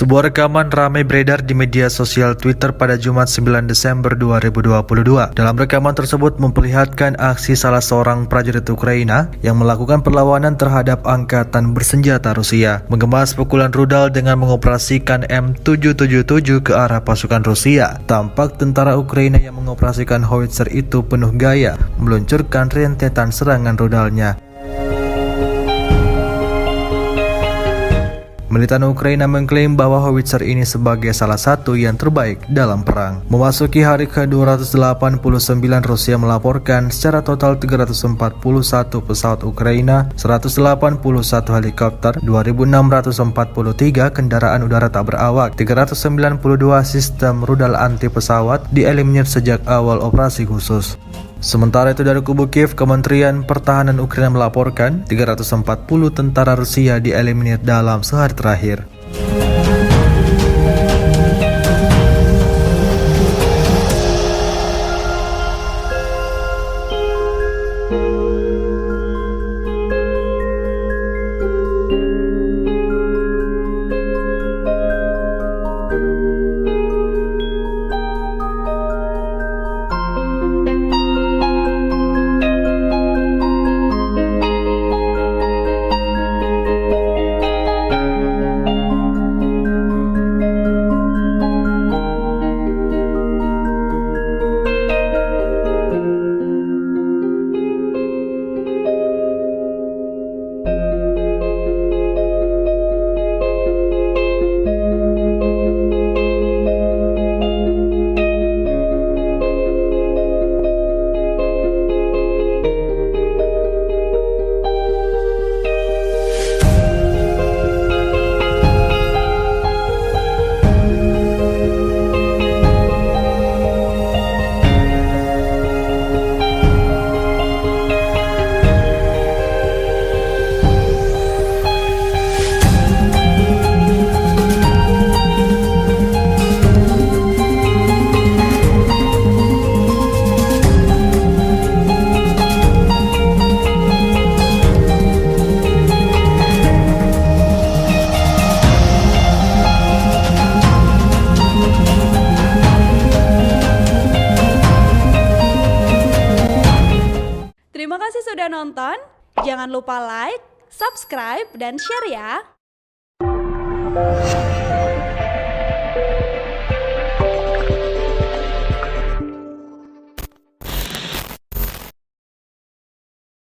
Sebuah rekaman ramai beredar di media sosial Twitter pada Jumat 9 Desember 2022. Dalam rekaman tersebut memperlihatkan aksi salah seorang prajurit Ukraina yang melakukan perlawanan terhadap angkatan bersenjata Rusia, mengemas pukulan rudal dengan mengoperasikan M777 ke arah pasukan Rusia. Tampak tentara Ukraina yang mengoperasikan howitzer itu penuh gaya, meluncurkan rentetan serangan rudalnya. Militan Ukraina mengklaim bahwa howitzer ini sebagai salah satu yang terbaik dalam perang. Memasuki hari ke-289, Rusia melaporkan secara total 341 pesawat Ukraina, 181 helikopter, 2.643 kendaraan udara tak berawak, 392 sistem rudal anti pesawat dieliminir sejak awal operasi khusus. Sementara itu dari kubu Kiev, Kementerian Pertahanan Ukraina melaporkan 340 tentara Rusia dieliminir dalam sehari terakhir. Terima kasih sudah nonton. Jangan lupa like, subscribe, dan share ya.